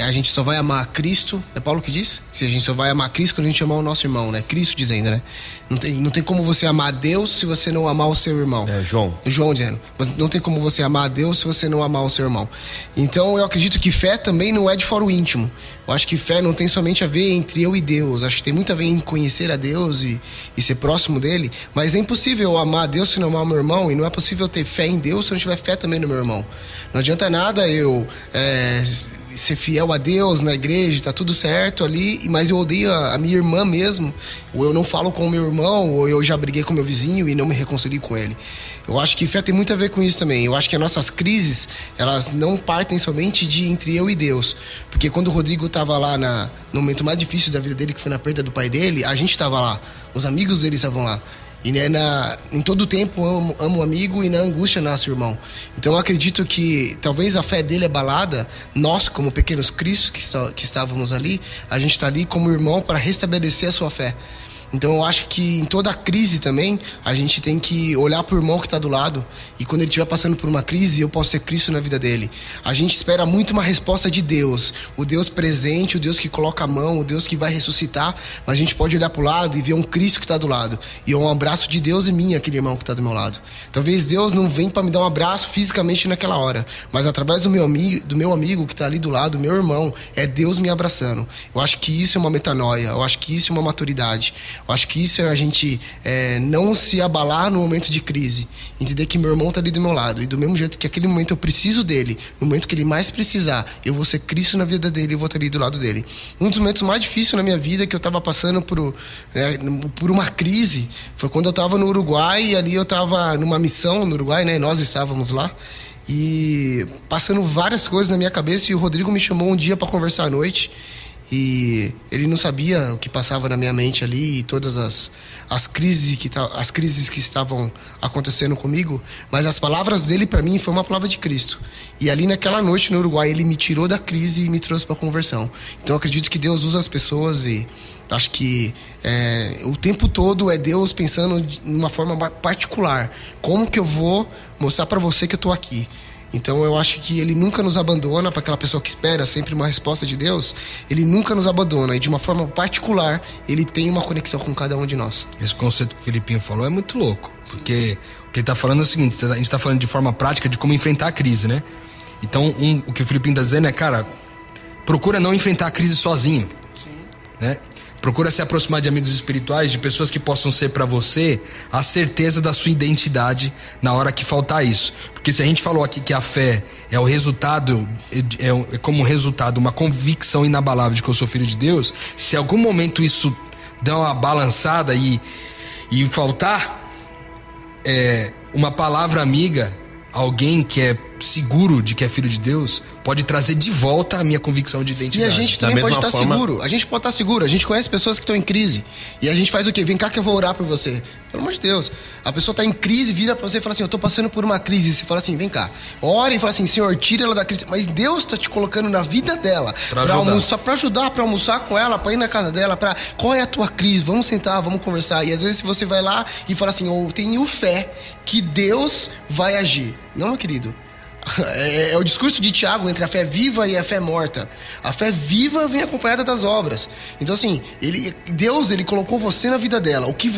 a gente só vai amar Cristo. É Paulo que diz? Se a gente só vai amar Cristo quando a gente amar o nosso irmão, né? Cristo dizendo, né? Não tem como você amar a Deus se você não amar o seu irmão. João dizendo. Não tem como você amar a Deus se você não amar o seu irmão. Então eu acredito que fé também não é de fora o íntimo. Eu acho que fé não tem somente a ver entre eu e Deus. Acho que tem muito a ver em conhecer a Deus e ser próximo dele. Mas é impossível eu amar a Deus se não amar o meu irmão. E não é possível ter fé em Deus se eu não tiver fé também no meu irmão. Não adianta nada eu ser fiel a Deus na igreja, tá tudo certo ali, mas eu odeio a minha irmã mesmo, ou eu não falo com o meu irmão, ou eu já briguei com meu vizinho e não me reconcilio com ele. Eu acho que fé tem muito a ver com isso também. Eu acho que as nossas crises, elas não partem somente de entre eu e Deus. Porque quando o Rodrigo estava lá no momento mais difícil da vida dele, que foi na perda do pai dele, a gente estava lá. Os amigos dele estavam lá. E em todo o tempo amo o amigo, e na angústia nasce o irmão. Então eu acredito que talvez a fé dele abalada, nós como pequenos cristos que estávamos ali, a gente está ali como irmão para restabelecer a sua fé. Então eu acho que em toda crise também a gente tem que olhar pro irmão que está do lado, e quando ele estiver passando por uma crise, eu posso ser Cristo na vida dele. A gente espera muito uma resposta de Deus, o Deus presente, o Deus que coloca a mão, o Deus que vai ressuscitar, mas a gente pode olhar pro lado e ver um Cristo que está do lado, e um abraço de Deus em mim, aquele irmão que está do meu lado. Talvez Deus não venha para me dar um abraço fisicamente naquela hora, mas através do meu amigo que está ali do lado, meu irmão, é Deus me abraçando. Eu acho que isso é uma metanoia, eu acho que isso é uma maturidade. Eu acho que isso é a gente não se abalar no momento de crise. Entender que meu irmão está ali do meu lado. E do mesmo jeito que aquele momento eu preciso dele, no momento que ele mais precisar, eu vou ser Cristo na vida dele, eu vou estar ali do lado dele. Um dos momentos mais difíceis na minha vida, que eu estava passando por uma crise, foi quando eu estava no Uruguai. E ali eu estava numa missão no Uruguai, né? Nós estávamos lá. E passando várias coisas na minha cabeça. E o Rodrigo me chamou um dia para conversar à noite. E ele não sabia o que passava na minha mente ali, e todas as crises que estavam acontecendo comigo, mas as palavras dele para mim foi uma palavra de Cristo. E ali naquela noite no Uruguai ele me tirou da crise e me trouxe para a conversão. Então eu acredito que Deus usa as pessoas, e acho que o tempo todo é Deus pensando de uma forma particular. Como que eu vou mostrar para você que eu tô aqui? Então eu acho que ele nunca nos abandona. Para aquela pessoa que espera sempre uma resposta de Deus, ele nunca nos abandona, e de uma forma particular ele tem uma conexão com cada um de nós. Esse conceito que o Filipinho falou é muito louco, porque o que ele está falando é o seguinte: a gente está falando de forma prática de como enfrentar a crise, né? Então o que o Filipinho está dizendo é, cara, procura não enfrentar a crise sozinho. Sim. Né? Procura se aproximar de amigos espirituais, de pessoas que possam ser para você a certeza da sua identidade na hora que faltar isso. Porque se a gente falou aqui que a fé é o resultado, é como resultado uma convicção inabalável de que eu sou filho de Deus, se em algum momento isso der uma balançada e faltar uma palavra amiga, alguém que é seguro de que é filho de Deus, pode trazer de volta a minha convicção de identidade. E a gente também pode estar seguro. A gente pode estar seguro. A gente conhece pessoas que estão em crise. E a gente faz o quê? Vem cá que eu vou orar por você. Pelo amor de Deus. A pessoa está em crise, vira para você e fala assim: eu estou passando por uma crise. E você fala assim: vem cá. Ora e fala assim: Senhor, tira ela da crise. Mas Deus está te colocando na vida dela para almoçar com ela, para ir na casa dela, para qual é a tua crise? Vamos sentar, vamos conversar. E às vezes você vai lá e fala assim: eu tenho fé que Deus vai agir. Não, meu querido. É o discurso de Tiago entre a fé viva e a fé morta. A fé viva vem acompanhada das obras. Então assim, Deus colocou você na vida dela. O que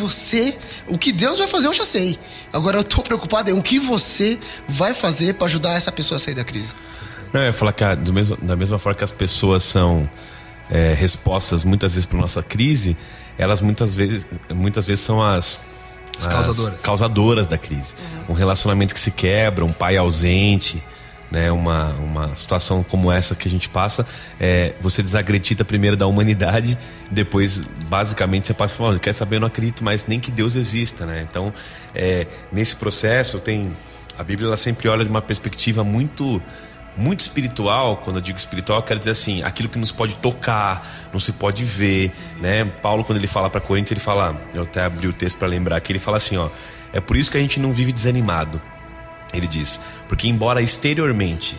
Deus vai fazer eu já sei. Agora eu tô preocupado em o que você vai fazer para ajudar essa pessoa a sair da crise. Não, eu ia falar que da mesma forma que as pessoas são respostas muitas vezes para nossa crise, elas muitas vezes são as causadoras da crise. Um relacionamento que se quebra, um pai ausente, né? Uma situação como essa que a gente passa, você desacredita primeiro da humanidade, depois basicamente você passa falando: quer saber, eu não acredito mais nem que Deus exista, né? Então nesse processo a Bíblia ela sempre olha de uma perspectiva muito espiritual. Quando eu digo espiritual, eu quero dizer assim, aquilo que nos pode tocar, não se pode ver, né? Paulo, quando ele fala para Coríntios, ele fala, eu até abri o texto para lembrar, que ele fala assim, ó: é por isso que a gente não vive desanimado. Ele diz, porque embora exteriormente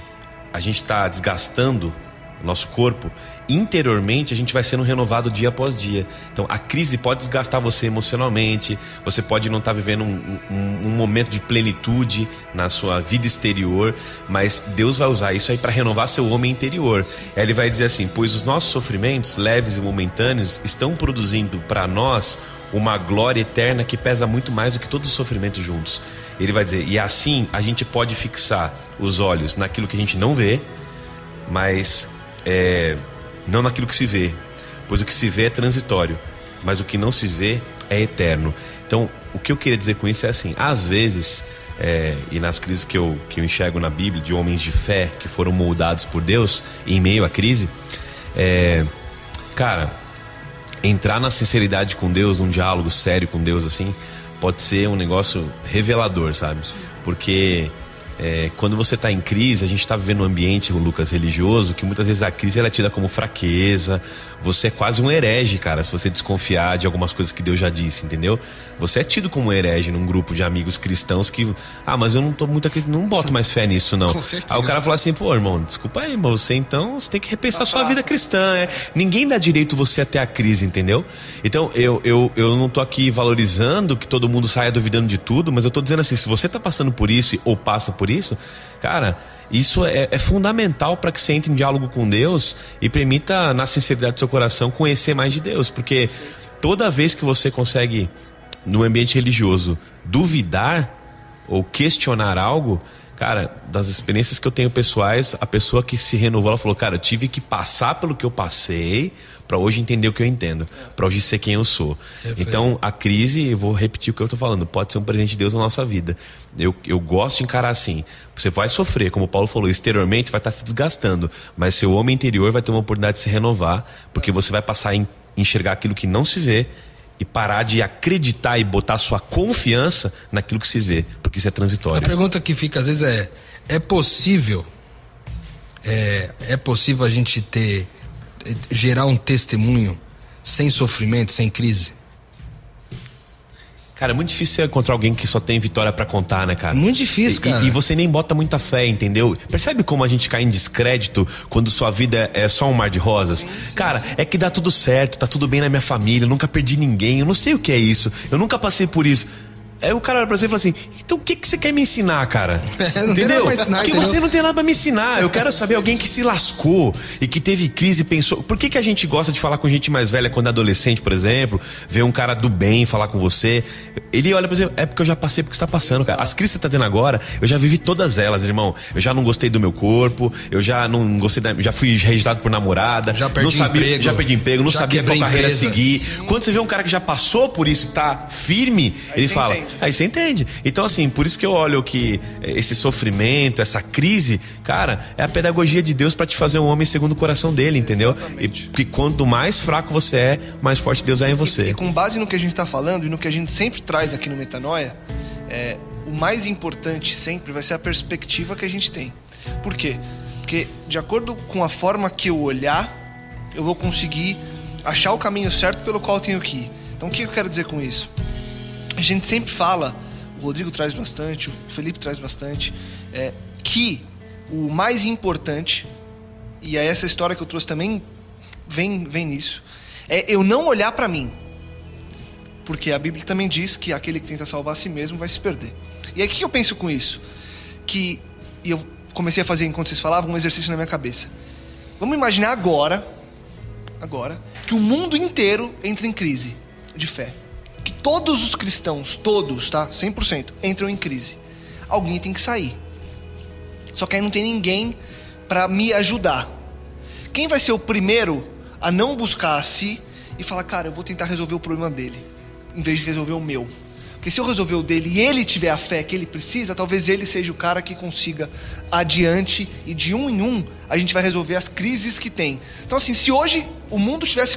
a gente está desgastando o nosso corpo, interiormente a gente vai sendo renovado dia após dia. Então a crise pode desgastar você emocionalmente, você pode não estar vivendo um momento de plenitude na sua vida exterior, mas Deus vai usar isso aí para renovar seu homem interior. Aí ele vai dizer assim: pois os nossos sofrimentos leves e momentâneos estão produzindo para nós uma glória eterna que pesa muito mais do que todos os sofrimentos juntos. Ele vai dizer, e assim a gente pode fixar os olhos naquilo que a gente não vê, mas não naquilo que se vê, pois o que se vê é transitório, mas o que não se vê é eterno. Então, o que eu queria dizer com isso é assim: às vezes e nas crises que eu enxergo na Bíblia, de homens de fé que foram moldados por Deus em meio à crise, cara, entrar na sinceridade com Deus, num diálogo sério com Deus assim, pode ser um negócio revelador, sabe? Porque quando você está em crise, a gente está vivendo um ambiente, Lucas, religioso, que muitas vezes a crise ela é tida como fraqueza. Você é quase um herege, cara, se você desconfiar de algumas coisas que Deus já disse, entendeu? Você é tido como um herege num grupo de amigos cristãos que... mas eu não tô muito não boto mais fé nisso, não. Com certeza. Aí o cara fala assim, pô, irmão, desculpa aí, mas você tem que repensar sua vida cristã. Ninguém dá direito você até a crise, entendeu? Então, eu não tô aqui valorizando que todo mundo saia duvidando de tudo, mas eu tô dizendo assim, se você tá passando por isso ou passa por isso, cara, isso é fundamental para que você entre em diálogo com Deus e permita, na sinceridade do seu coração, conhecer mais de Deus, porque toda vez que você consegue, no ambiente religioso, duvidar ou questionar algo, cara, das experiências que eu tenho pessoais, a pessoa que se renovou, ela falou, cara, eu tive que passar pelo que eu passei para hoje entender o que eu entendo, para hoje ser quem eu sou. Então, a crise, eu vou repetir o que eu tô falando, pode ser um presente de Deus na nossa vida. Eu gosto de encarar assim. Você vai sofrer, como o Paulo falou, exteriormente vai estar se desgastando, mas seu homem interior vai ter uma oportunidade de se renovar, porque você vai passar a enxergar aquilo que não se vê e parar de acreditar e botar sua confiança naquilo que se vê, porque isso é transitório. A pergunta que fica às vezes é possível a gente gerar um testemunho sem sofrimento, sem crise? Cara, é muito difícil você encontrar alguém que só tem vitória pra contar, né, cara? É muito difícil, cara. E você nem bota muita fé, entendeu? Percebe como a gente cai em descrédito quando sua vida é só um mar de rosas? Sim. Cara, é que dá tudo certo, tá tudo bem na minha família, eu nunca perdi ninguém, eu não sei o que é isso, eu nunca passei por isso. Aí o cara olha pra você e fala assim, então o que você quer me ensinar, cara? Não entendeu? Tem nada pra ensinar, porque entendeu? Você não tem nada pra me ensinar. Eu quero saber alguém que se lascou e que teve crise e pensou. Por que a gente gosta de falar com gente mais velha quando é adolescente, por exemplo? Ver um cara do bem falar com você. Ele olha pra você, é porque eu já passei porque você tá passando, cara. As crises que você tá tendo agora, eu já vivi todas elas, irmão. Eu já não gostei do meu corpo, eu já não gostei já fui rejeitado por namorada, já perdi emprego, não sabia qual carreira seguir. Quando você vê um cara que já passou por isso e tá firme, ele fala, aí você entende. Então, assim, por isso que eu olho que esse sofrimento, essa crise, cara, é a pedagogia de Deus pra te fazer um homem segundo o coração dele, entendeu? Exatamente. E quanto mais fraco você é, mais forte Deus é em você. E com base no que a gente tá falando e no que a gente sempre traz aqui no Metanoia, o mais importante sempre vai ser a perspectiva que a gente tem. Por quê? Porque de acordo com a forma que eu olhar, eu vou conseguir achar o caminho certo pelo qual eu tenho que ir. Então, o que eu quero dizer com isso? A gente sempre fala, o Rodrigo traz bastante, o Felipe traz bastante, que o mais importante, e é essa história que eu trouxe também vem nisso, é eu não olhar pra mim. Porque a Bíblia também diz que aquele que tenta salvar a si mesmo vai se perder. E aí o que eu penso com isso? E eu comecei a fazer, enquanto vocês falavam, um exercício na minha cabeça. Vamos imaginar agora, que o mundo inteiro entra em crise de fé. Que todos os cristãos, todos, tá? 100%, entram em crise. Alguém tem que sair. Só que aí não tem ninguém para me ajudar. Quem vai ser o primeiro a não buscar a si e falar, cara, eu vou tentar resolver o problema dele, em vez de resolver o meu? Porque se eu resolver o dele e ele tiver a fé que ele precisa, talvez ele seja o cara que consiga adiante, e de um em um a gente vai resolver as crises que tem. Então, assim, se hoje o mundo tivesse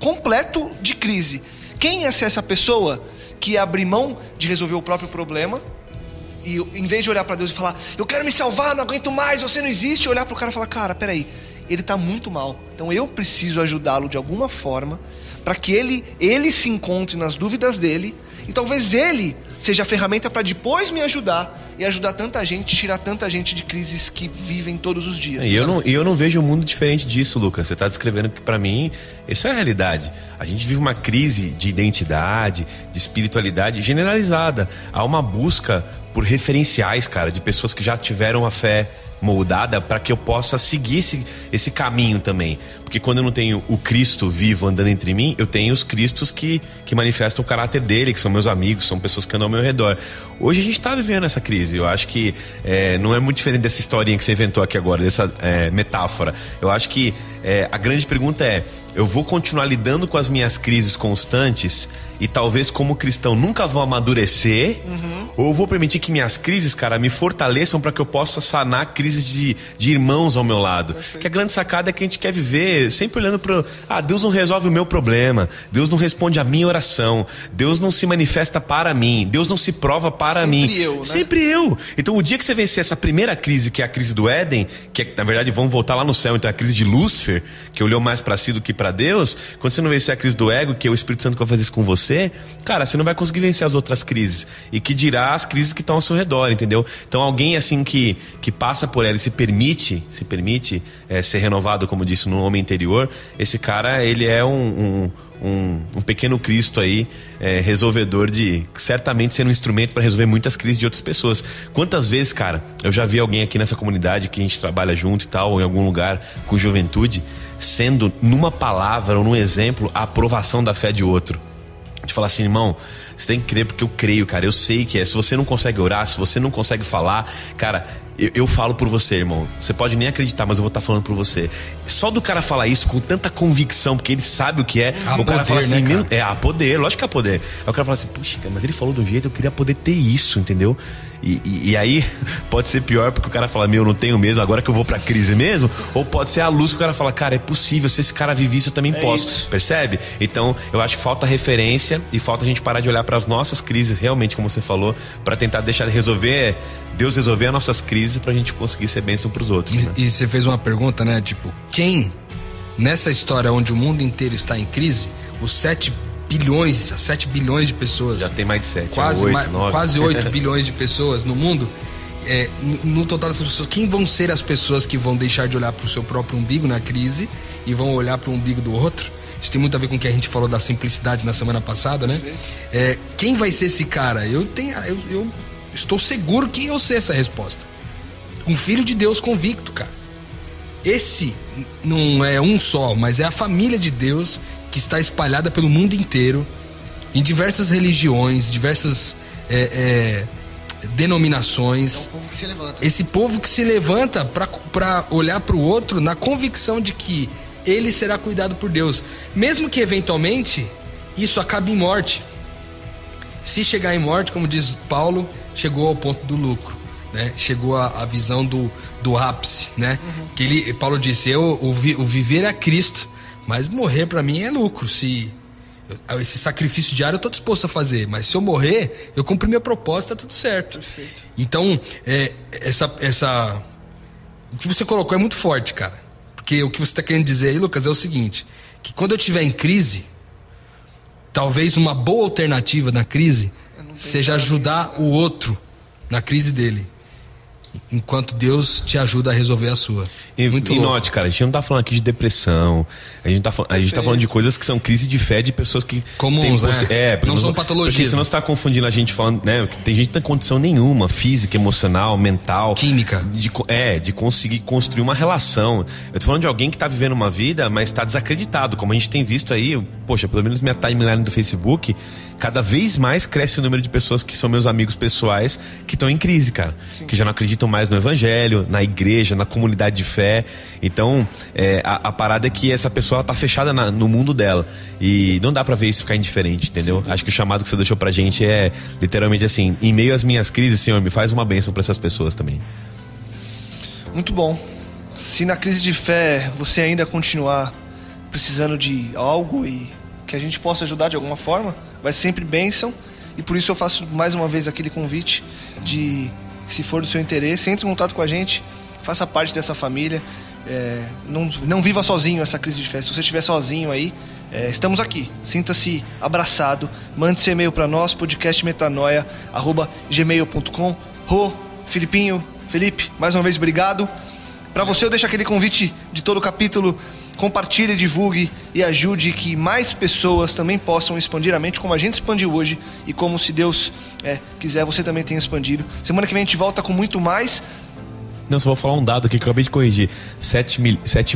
completo de crise, quem ia ser essa pessoa que ia abrir mão de resolver o próprio problema e, em vez de olhar para Deus e falar, eu quero me salvar, não aguento mais, você não existe, olhar para o cara e falar, cara, peraí, ele tá muito mal, então eu preciso ajudá-lo de alguma forma para que ele se encontre nas dúvidas dele, e talvez ele seja a ferramenta para depois me ajudar e ajudar tanta gente, tirar tanta gente de crises que vivem todos os dias. E eu não vejo um mundo diferente disso, Lucas. Você está descrevendo que, para mim, isso é a realidade. A gente vive uma crise de identidade, de espiritualidade generalizada. Há uma busca por referenciais, cara, de pessoas que já tiveram a fé moldada para que eu possa seguir esse caminho também. Porque quando eu não tenho o Cristo vivo andando entre mim, eu tenho os Cristos que manifestam o caráter dele, que são meus amigos, são pessoas que andam ao meu redor. Hoje a gente está vivendo essa crise. Eu acho que não é muito diferente dessa historinha que você inventou aqui agora, dessa metáfora. Eu acho que a grande pergunta é, eu vou continuar lidando com as minhas crises constantes e talvez como cristão nunca vou amadurecer, ou vou permitir que minhas crises, cara, me fortaleçam para que eu possa sanar crises de irmãos ao meu lado. Que a grande sacada é que a gente quer viver sempre olhando para... Deus não resolve o meu problema. Deus não responde a minha oração. Deus não se manifesta para mim. Deus não se prova para mim. Sempre eu, né? Sempre eu. Então, o dia que você vencer essa primeira crise, que é a crise do Éden, que é, na verdade, vamos voltar lá no céu, então é a crise de Lúcifer, que olhou mais para si do que para Deus. Quando você não vencer a crise do ego, que é o Espírito Santo que vai fazer isso com você, cara, você não vai conseguir vencer as outras crises. E que dirá as crises que estão ao seu redor, entendeu? Então, alguém assim que passa por ela e se permite ser renovado, como disse, no homem interior, esse cara, ele é um pequeno Cristo aí, resolvedor de certamente ser um instrumento para resolver muitas crises de outras pessoas. Quantas vezes, cara, eu já vi alguém aqui nessa comunidade que a gente trabalha junto e tal, ou em algum lugar com juventude, sendo numa palavra ou num exemplo a aprovação da fé de outro. De falar assim, irmão, você tem que crer porque eu creio, cara. Eu sei que se você não consegue orar, se você não consegue falar, cara, eu falo por você, irmão. Você pode nem acreditar, mas eu vou estar falando por você. Só do cara falar isso com tanta convicção, porque ele sabe o que é. O cara fala assim, poder, lógico que é poder. Aí o cara fala assim, puxa, mas ele falou do jeito, eu queria poder ter isso, entendeu? E aí pode ser pior porque o cara fala, eu não tenho mesmo, agora que eu vou pra crise mesmo. Ou pode ser a luz que o cara fala, cara, é possível, se esse cara vive isso eu também posso. Isso. Percebe? Então eu acho que falta referência e falta a gente parar de olhar para as nossas crises, realmente, como você falou, para tentar deixar de resolver, Deus resolver as nossas crises pra gente conseguir ser bênção pros outros, né? E você fez uma pergunta, né, tipo, quem nessa história onde o mundo inteiro está em crise, os 7 bilhões de pessoas. Já tem mais de 7, quase 8 bilhões de pessoas no mundo. No total dessas pessoas, quem vão ser as pessoas que vão deixar de olhar pro seu próprio umbigo na crise e vão olhar pro umbigo do outro? Isso tem muito a ver com o que a gente falou da simplicidade na semana passada, né? Quem vai ser esse cara? Eu estou seguro que eu sei essa resposta. Um filho de Deus convicto, cara. Esse não é um só, mas é a família de Deus que está espalhada pelo mundo inteiro, em diversas religiões, diversas denominações. É um povo que se levanta. Esse povo que se levanta para olhar para o outro na convicção de que ele será cuidado por Deus, mesmo que eventualmente isso acabe em morte. Se chegar em morte, como diz Paulo, chegou ao ponto do lucro, né? Chegou a visão do ápice, né? Que Paulo disse, o viver é Cristo, mas morrer para mim é lucro. Esse sacrifício diário eu tô disposto a fazer, mas se eu morrer, eu cumpri minha proposta, tá tudo certo. Perfeito. Então, o que você colocou é muito forte, cara. Porque o que você tá querendo dizer aí, Lucas, é o seguinte, que quando eu estiver em crise, talvez uma boa alternativa na crise seja ajudar o outro na crise dele, enquanto Deus te ajuda a resolver a sua. E note, cara, a gente não tá falando aqui de depressão, a gente tá falando de coisas que são crise de fé de pessoas que comuns, né? Não são patologias. Porque senão você tá confundindo a gente falando, né? Que tem gente que não tem condição nenhuma, física, emocional, mental, química, de conseguir construir uma relação. Eu tô falando de alguém que tá vivendo uma vida, mas tá desacreditado, como a gente tem visto aí, poxa, pelo menos minha timeline do Facebook, cada vez mais cresce o número de pessoas que são meus amigos pessoais que estão em crise, cara. Sim. Que já não acreditam mais no evangelho, na igreja, na comunidade de fé. Então, a parada é que essa pessoa ela tá fechada no mundo dela. E não dá pra ver isso ficar indiferente, entendeu? Sim. Acho que o chamado que você deixou pra gente é literalmente assim, em meio às minhas crises, Senhor, me faz uma bênção pra essas pessoas também. Muito bom. Se na crise de fé você ainda continuar precisando de algo e que a gente possa ajudar de alguma forma, vai ser sempre bênção. E por isso eu faço mais uma vez aquele convite de, se for do seu interesse, entre em contato com a gente, faça parte dessa família. Não viva sozinho essa crise de fé. Se você estiver sozinho aí, estamos aqui. Sinta-se abraçado. Mande seu e-mail para nós, podcastmetanoia@gmail.com. Rô, Filipinho, Felipe, mais uma vez obrigado. Para você eu deixo aquele convite de todo o capítulo. Compartilhe, divulgue e ajude que mais pessoas também possam expandir a mente como a gente expandiu hoje e como, se Deus quiser, você também tenha expandido. Semana que vem a gente volta com muito mais. Não, só vou falar um dado aqui que eu acabei de corrigir. 7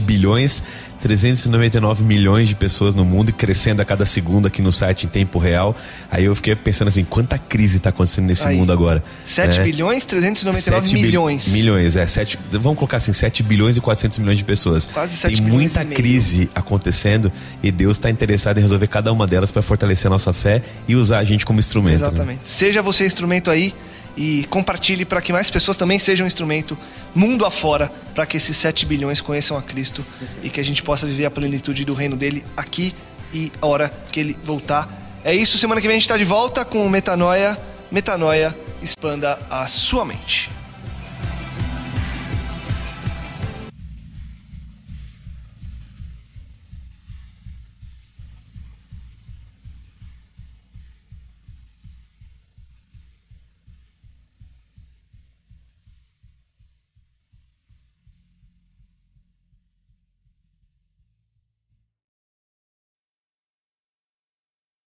bilhões 399 milhões de pessoas no mundo e crescendo a cada segundo aqui no site em tempo real. Aí eu fiquei pensando assim, quanta crise está acontecendo nesse mundo agora? 7 bilhões 399 milhões. Milhões, 7, vamos colocar assim, 7 bilhões e 400 milhões de pessoas. Quase 7 Tem bilhões muita crise acontecendo e Deus está interessado em resolver cada uma delas para fortalecer a nossa fé e usar a gente como instrumento. Exatamente. Né? Seja você instrumento aí e compartilhe para que mais pessoas também sejam um instrumento mundo afora para que esses 7 bilhões conheçam a Cristo e que a gente possa viver a plenitude do reino dele aqui e a hora que ele voltar. É isso, semana que vem a gente está de volta com o Metanoia. Metanoia, expanda a sua mente.